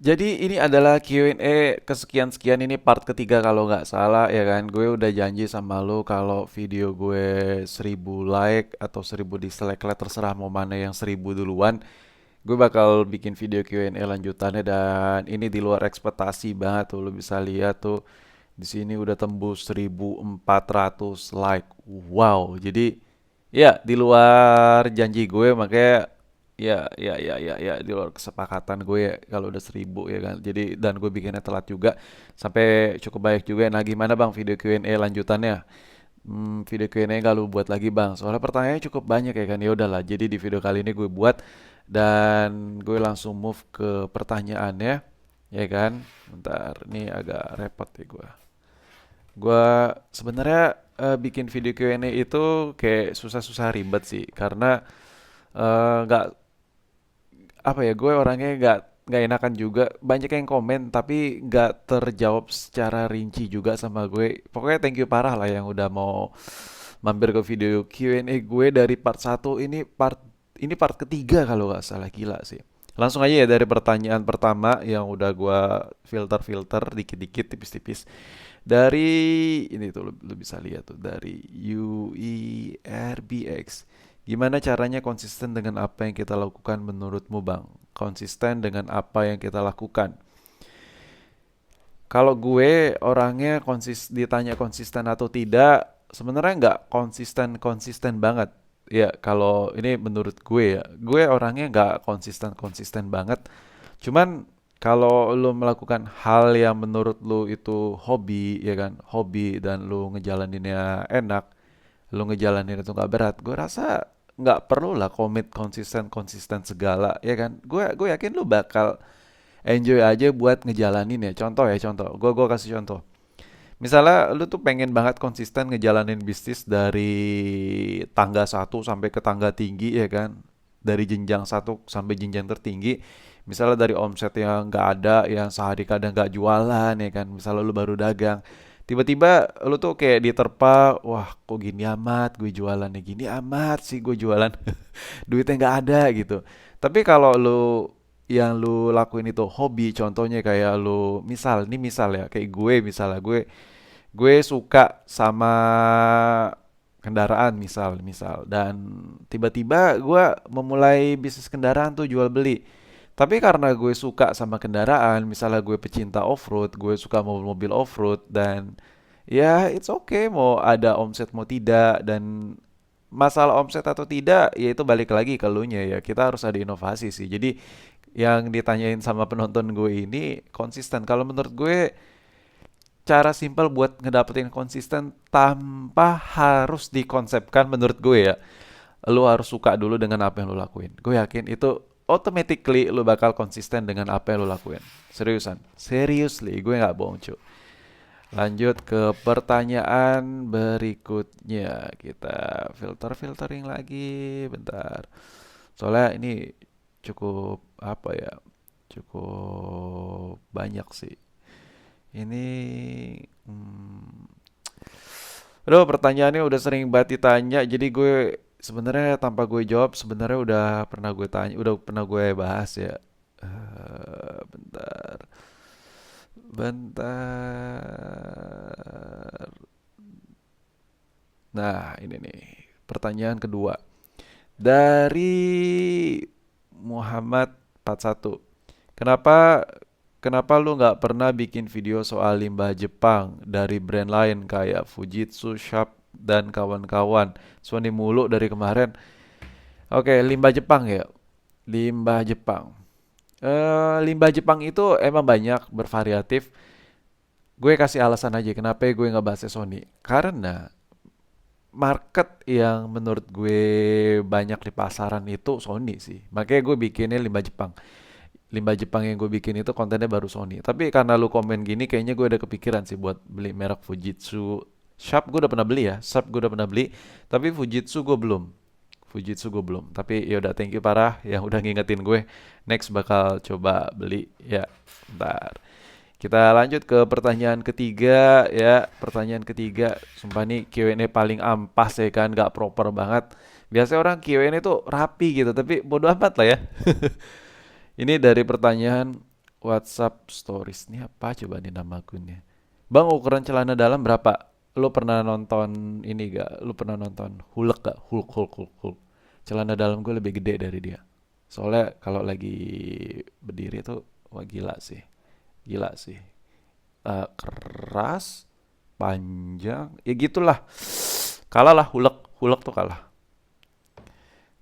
Jadi ini adalah Q&A kesekian-sekian, ini part ketiga kalau nggak salah ya kan. Gue udah janji sama lo kalau video gue 1000 like atau 1000 dislike lah, terserah mau mana yang 1000 duluan. Gue bakal bikin video Q&A lanjutannya, dan ini di luar ekspektasi banget tuh. Lo bisa lihat tuh di sini udah tembus 1400 like. Wow. Jadi ya di luar janji gue, makanya ya di luar kesepakatan gue ya kalau udah 1000 ya kan. Jadi dan gue bikinnya telat juga sampai cukup banyak juga. Nah, gimana bang video Q&A lanjutannya? Video Q&A nggak lu buat lagi bang? Soalnya pertanyaannya cukup banyak ya kan. Ya udahlah. Jadi di video kali ini gue buat, dan gue langsung move ke pertanyaannya ya kan. Bentar, ini agak repot ya gue. Gua sebenarnya bikin video Q&A itu kayak susah-susah ribet sih, karena nggak apa ya, gue orangnya nggak enakan juga, banyak yang komen tapi nggak terjawab secara rinci juga sama gue. Pokoknya thank you parah lah yang udah mau mampir ke video Q&A gue dari part satu. Ini part ketiga kalau nggak salah, gila sih. Langsung aja ya dari pertanyaan pertama yang udah gue filter-filter dikit-dikit, tipis-tipis. Dari ini tuh lu bisa lihat tuh dari UERBX. Gimana caranya konsisten dengan apa yang kita lakukan menurutmu, Bang? Konsisten dengan apa yang kita lakukan. Kalau gue orangnya ditanya konsisten atau tidak, sebenarnya nggak konsisten banget. Ya, kalau ini menurut gue orangnya nggak konsisten banget. Cuman kalau lu melakukan hal yang menurut lu itu hobi, ya kan, hobi, dan lu ngejalaninnya enak, lu ngejalanin itu nggak berat, gue rasa nggak perlu lah komit konsisten konsisten segala, ya kan. Gue yakin lu bakal enjoy aja buat ngejalanin ya. Contoh, gue kasih contoh. Misalnya lu tuh pengen banget konsisten ngejalanin bisnis dari tangga satu sampai ke tangga tinggi ya kan. Dari jenjang satu sampai jenjang tertinggi. Misalnya dari omset yang nggak ada, yang sehari kadang nggak jualan ya kan. Misalnya lu baru dagang. Tiba-tiba lu tuh kayak diterpa, wah kok gini amat gue jualannya, gini amat sih gue jualan. Duitnya nggak ada gitu. Tapi kalau yang lu lakuin itu hobi, contohnya kayak misal ya, kayak gue misalnya, gue suka sama kendaraan misal misal dan tiba-tiba gue memulai bisnis kendaraan tuh, jual beli. Tapi karena gue suka sama kendaraan, misalnya gue pecinta off-road, gue suka mobil-mobil off-road, dan ya it's okay mau ada omset mau tidak. Dan masalah omset atau tidak ya itu balik lagi ke elunya ya, kita harus ada inovasi sih. Jadi yang ditanyain sama penonton gue ini konsisten, kalau menurut gue cara simpel buat ngedapetin konsisten tanpa harus dikonsepkan menurut gue ya, lu harus suka dulu dengan apa yang lu lakuin. Gue yakin itu automatically lu bakal konsisten dengan apa yang lu lakuin. Seriusan, seriously, gue nggak bohong cu. Lanjut ke pertanyaan berikutnya. Kita filtering lagi, bentar. Soalnya ini cukup apa ya? Cukup banyak sih. Ini aduh, pertanyaannya udah sering banget ditanya, jadi gue sebenarnya tanpa gue jawab sebenarnya udah pernah gue bahas ya. Bentar, bentar. Nah, ini nih pertanyaan kedua dari Muhammad 41. Kenapa kenapa lu nggak pernah bikin video soal limbah Jepang dari brand lain kayak Fujitsu, Sharp, dan kawan-kawan? Sony mulu dari kemarin. Oke, limbah Jepang ya. Limbah Jepang. Limbah Jepang itu emang banyak, bervariatif. Gue kasih alasan aja kenapa gue nggak bahas Sony. Karena market yang menurut gue banyak di pasaran itu Sony sih. Makanya gue bikinnya limbah Jepang. Limbah Jepang yang gue bikin itu kontennya baru Sony. Tapi karena lu komen gini, kayaknya gue ada kepikiran sih buat beli merek Fujitsu. Sharp gue udah pernah beli ya, Sharp gue udah pernah beli. Tapi Fujitsu gue belum. Fujitsu gue belum. Tapi ya udah, thank you parah yang udah ngingetin gue. Next bakal coba beli ya. Bentar. Kita lanjut ke pertanyaan ketiga ya. Pertanyaan ketiga, sumpah nih Q&A paling ampas ya kan, gak proper banget. Biasanya orang Q&A tuh rapi gitu, tapi bodo amat lah ya. Ini dari pertanyaan, WhatsApp Stories nih apa coba nih nama akunnya? Bang, ukuran celana dalam berapa? Lu pernah nonton ini gak? Lu pernah nonton Hulk gak? Hulk, Hulk, Hulk, Hulk. Celana dalam gue lebih gede dari dia. Soalnya kalau lagi berdiri tuh, wah gila sih. Gila sih. Keras, panjang, ya gitulah. Kalah lah Hulk. Hulk tuh kalah.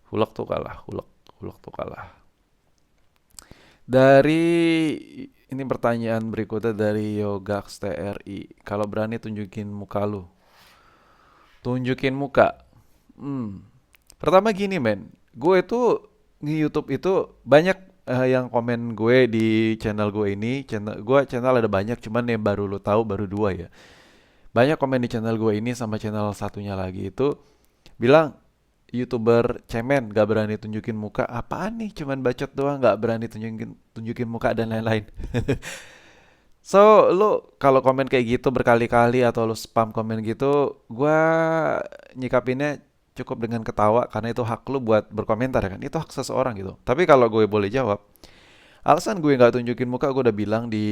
Hulk tuh kalah. Hulk tuh kalah. Dari ini pertanyaan berikutnya dari Yogax TRI. Kalau berani tunjukin muka lu. Tunjukin muka. Hmm. Pertama gini men, gue itu di YouTube itu banyak yang komen gue di channel gue ini. Channel ada banyak, cuman yang baru lu tahu baru dua ya. Banyak komen di channel gue ini sama channel satunya lagi itu bilang YouTuber cemen gak berani tunjukin muka. Apaan nih? Cuman bacot doang gak berani tunjukin tunjukin muka dan lain-lain. So, lu kalau komen kayak gitu berkali-kali atau lu spam komen gitu, gua nyikapinnya cukup dengan ketawa karena itu hak lu buat berkomentar ya kan. Itu hak seseorang gitu. Tapi kalau gue boleh jawab, alasan gue nggak tunjukin muka gue udah bilang di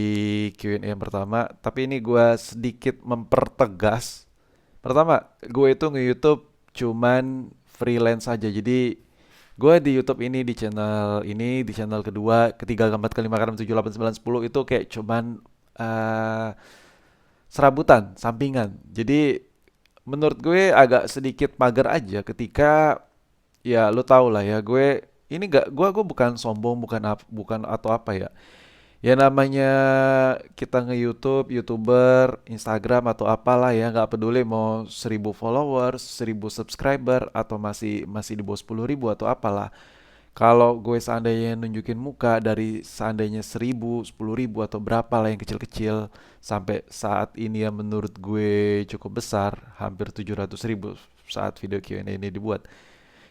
Q&A yang pertama, tapi ini gue sedikit mempertegas. Pertama, gue itu nge-YouTube cuman freelance aja. Jadi gue di YouTube ini, di channel kedua, ketiga, keempat, kelima, keenam, tujuh, delapan, sembilan, sepuluh itu kayak cuman eh, serabutan, sampingan. Jadi menurut gue agak sedikit mager aja ketika ya lu tau lah ya gue ini gak gue bukan sombong bukan atau apa ya. Ya namanya kita nge-YouTube, YouTuber, Instagram atau apalah ya nggak peduli mau 1.000 followers, 1.000 subscriber atau masih masih di bawah 10.000 atau apalah. Kalau gue seandainya nunjukin muka dari seandainya 1.000, 10.000 atau berapa lah yang kecil-kecil sampai saat ini yang menurut gue cukup besar, hampir 700.000 saat video Q&A ini dibuat.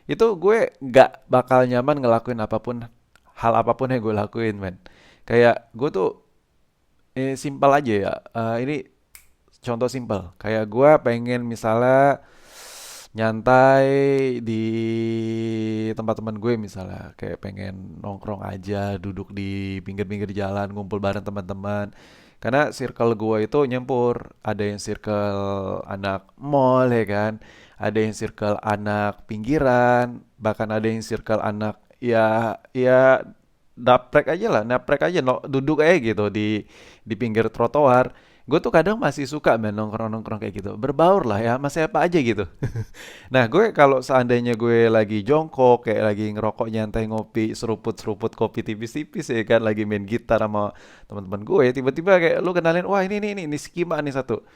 Itu gue nggak bakal nyaman ngelakuin apapun, hal apapun yang gue lakuin, men. Kayak gue tuh simpel aja ya. Ini contoh simpel. Kayak gue pengen misalnya nyantai di tempat teman gue misalnya kayak pengen nongkrong aja duduk di pinggir-pinggir jalan ngumpul bareng teman-teman karena circle gue itu nyempur ada yang circle anak mall ya kan ada yang circle anak pinggiran bahkan ada yang circle anak ya naprek aja no, duduk aja gitu di pinggir trotoar gue tuh kadang masih suka main nongkrong-nongkrong kayak gitu berbaur lah ya masih apa aja gitu. Nah, gue kalau seandainya gue lagi jongkok, kayak lagi ngerokok nyantai ngopi, seruput-seruput kopi tipis-tipis ya kan, lagi main gitar sama teman-teman gue, tiba-tiba kayak lu kenalin, wah ini skima nih satu.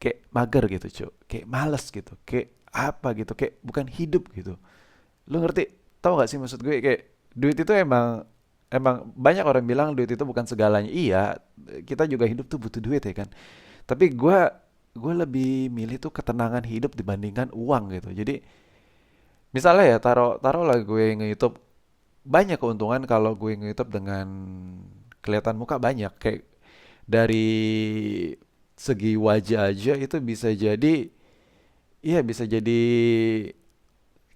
Kayak mager gitu, cuy. Kayak males gitu, kayak apa gitu, kayak bukan hidup gitu. Lu ngerti? Tahu gak sih maksud gue kayak duit itu emang emang banyak orang bilang duit itu bukan segalanya. Iya, kita juga hidup tuh butuh duit ya kan. Tapi gue lebih milih tuh ketenangan hidup dibandingkan uang gitu. Jadi misalnya ya taruh lah gue nge-YouTube banyak keuntungan kalau gue nge-YouTube dengan kelihatan muka banyak kayak dari segi wajah aja itu bisa jadi iya bisa jadi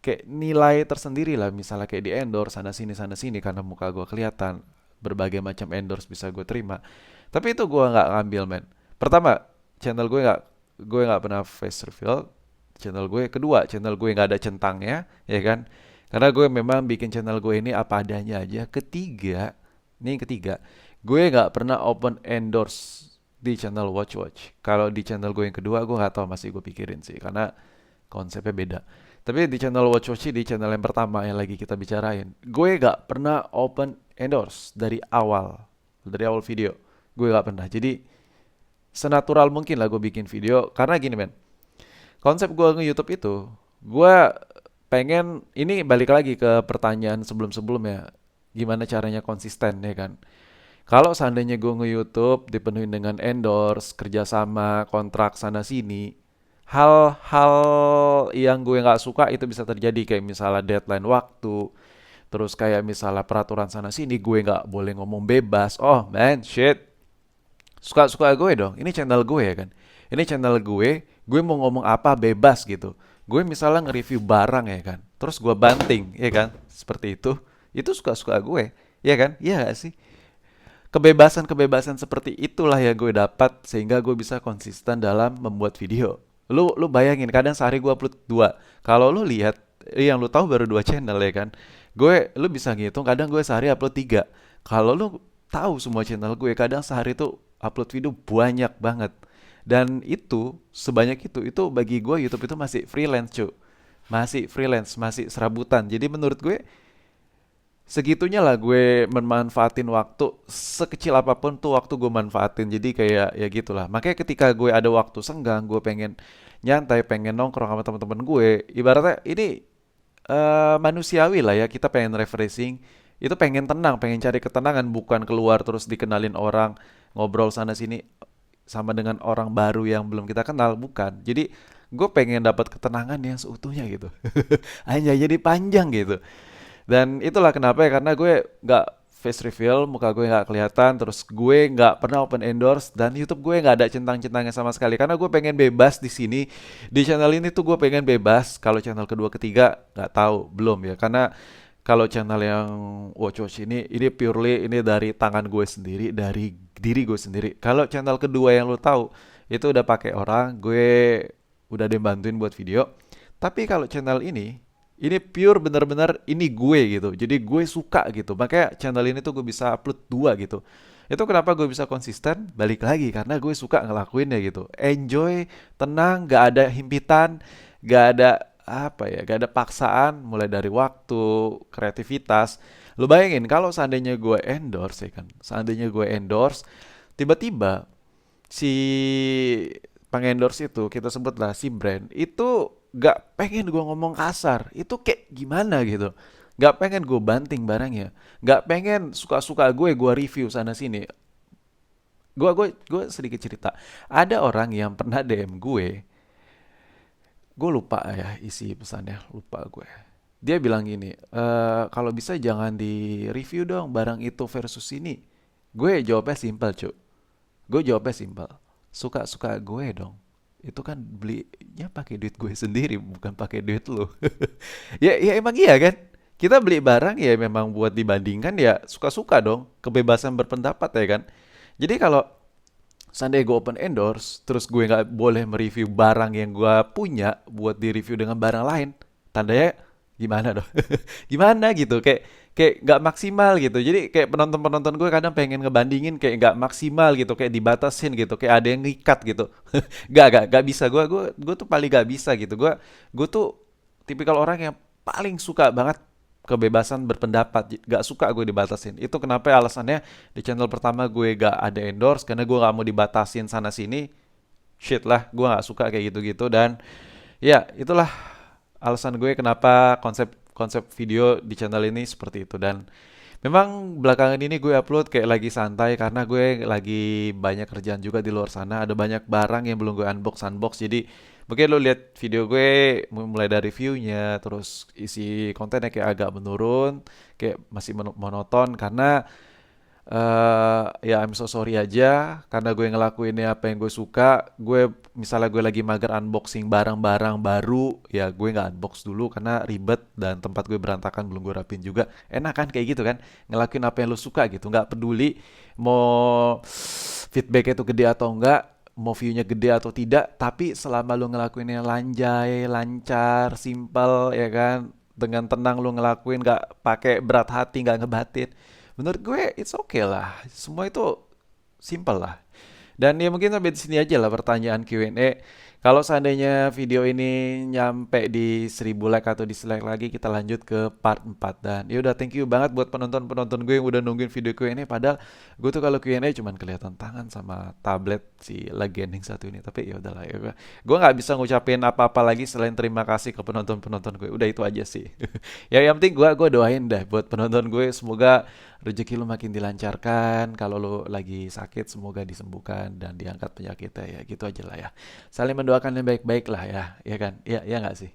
kayak nilai tersendiri lah misalnya kayak di endorse sana sini karena muka gue kelihatan berbagai macam endorse bisa gue terima tapi itu gue nggak ngambil men pertama channel gue nggak pernah face reveal channel gue kedua channel gue nggak ada centangnya ya kan karena gue memang bikin channel gue ini apa adanya aja ketiga ini yang ketiga gue nggak pernah open endorse di channel Watch Watch kalau di channel gue yang kedua gue nggak tahu masih gue pikirin sih karena konsepnya beda tapi di channel Watch Watch di channel yang pertama yang lagi kita bicarain, gue gak pernah open endorse dari awal video, gue gak pernah. Jadi senatural mungkin lah gue bikin video, karena gini men, konsep gue nge YouTube itu, gue pengen ini balik lagi ke pertanyaan sebelum-sebelumnya, gimana caranya konsisten ya kan? Kalau seandainya gue nge-YouTube dipenuhi dengan endorse, kerjasama, kontrak sana sini, hal-hal yang gue nggak suka itu bisa terjadi kayak misalnya deadline waktu, terus kayak misalnya peraturan sana sini gue nggak boleh ngomong bebas. Oh man, shit, suka-suka gue dong. Ini channel gue ya kan. Ini channel gue mau ngomong apa bebas gitu. Gue misalnya nge-review barang ya kan, terus gue banting ya kan, seperti itu suka-suka gue, ya kan? Iya gak sih? Kebebasan-kebebasan seperti itulah yang gue dapat sehingga gue bisa konsisten dalam membuat video. Lu bayangin kadang sehari gue upload dua. Kalau lu lihat yang lu tahu baru dua channel ya kan. Lu bisa ngitung kadang gue sehari upload tiga. Kalau lu tahu semua channel gue kadang sehari tuh upload video banyak banget. Dan itu sebanyak itu bagi gue YouTube itu masih freelance cuy. Masih freelance, masih serabutan. Jadi menurut gue segitunya lah gue memanfaatin waktu sekecil apapun tuh waktu gue manfaatin jadi kayak ya gitulah makanya ketika gue ada waktu senggang gue pengen nyantai pengen nongkrong sama teman-teman gue ibaratnya ini manusiawi lah ya kita pengen refreshing itu pengen tenang pengen cari ketenangan bukan keluar terus dikenalin orang ngobrol sana sini sama dengan orang baru yang belum kita kenal bukan jadi gue pengen dapat ketenangan yang seutuhnya gitu hanya jadi panjang gitu dan itulah kenapa ya karena gue nggak face reveal, muka gue nggak kelihatan, terus gue nggak pernah open endorse dan YouTube gue nggak ada centang-centangnya sama sekali karena gue pengen bebas di sini di channel ini tuh gue pengen bebas. Kalau channel kedua ketiga nggak tahu belum ya karena kalau channel yang Watch Watch ini purely ini dari tangan gue sendiri dari diri gue sendiri. Kalau channel kedua yang lo tahu itu udah pakai orang, gue udah dibantuin buat video. Tapi kalau channel ini pure bener-bener ini gue gitu. Jadi gue suka gitu. Makanya channel ini tuh gue bisa upload dua gitu. Itu kenapa gue bisa konsisten balik lagi karena gue suka ngelakuinnya gitu. Enjoy, tenang, gak ada himpitan, gak ada apa ya, gak ada paksaan mulai dari waktu, kreativitas. Lu bayangin kalau seandainya gue endorse ya kan. Seandainya gue endorse tiba-tiba si pengendorse itu kita sebutlah si brand itu gak pengen gue ngomong kasar itu kayak gimana gitu gak pengen gue banting barangnya gak pengen suka-suka gue review sana sini gue sedikit cerita ada orang yang pernah DM gue lupa ya isi pesannya lupa gue dia bilang gini kalau bisa jangan di review dong barang itu versus ini gue jawabnya simpel cuy gue jawabnya simpel. Suka-suka gue dong. Itu kan belinya pakai duit gue sendiri, bukan pakai duit lo. Ya emang iya kan? Kita beli barang ya memang buat dibandingkan ya suka-suka dong. Kebebasan berpendapat ya kan? Jadi kalau seandainya gue open endorse, terus gue nggak boleh mereview barang yang gue punya buat di-review dengan barang lain, tandanya gimana dong? Gimana gitu? Kayak nggak maksimal gitu. Jadi kayak penonton-penonton gue kadang pengen ngebandingin kayak nggak maksimal gitu, kayak dibatasin gitu, kayak ada yang ngikat gitu. Gak bisa. Gue tuh paling gak bisa gitu. Gue tuh tipikal orang yang paling suka banget kebebasan berpendapat gak suka gue dibatasin itu kenapa alasannya di channel pertama gue gak ada endorse karena gue gak mau dibatasin sana sini shit lah gue gak suka kayak gitu-gitu dan ya itulah alasan gue kenapa konsep konsep video di channel ini seperti itu dan memang belakangan ini gue upload kayak lagi santai karena gue lagi banyak kerjaan juga di luar sana. Ada banyak barang yang belum gue unbox. Jadi mungkin lo lihat video gue mulai dari view-nya, terus isi kontennya kayak agak menurun, kayak masih monoton karena ya I'm so sorry aja karena gue ngelakuinnya apa yang gue suka. Gue misalnya gue lagi mager unboxing barang-barang baru, ya gue nggak unbox dulu karena ribet dan tempat gue berantakan belum gue rapin juga. Enak kan kayak gitu kan, ngelakuin apa yang lo suka gitu, nggak peduli mau feedback itu gede atau enggak, mau view-nya gede atau tidak, tapi selama lo ngelakuinnya lanjai, lancar, simple ya kan, dengan tenang lo ngelakuin nggak pakai berat hati, nggak ngebatin. Menurut gue it's okay lah. Semua itu simple lah. Dan ya mungkin sampai di sini aja lah pertanyaan Q&A. Kalau seandainya video ini nyampe di 1000 like atau dislike lagi, kita lanjut ke part 4. Dan ya udah thank you banget buat penonton-penonton gue yang udah nungguin video Q&A. Padahal gue tuh kalau Q&A cuman kelihatan tangan sama tablet si Legending satu ini. Tapi ya udahlah ya. Gue nggak bisa ngucapin apa-apa lagi selain terima kasih ke penonton-penonton gue. Udah itu aja sih. Ya yang penting gue doain deh buat penonton gue semoga rezeki lu makin dilancarkan. Kalau lu lagi sakit semoga disembuhkan dan diangkat penyakitnya ya. Gitu aja lah ya. Saling mendoakan yang baik-baik lah ya. Ya kan? Ya ya nggak sih?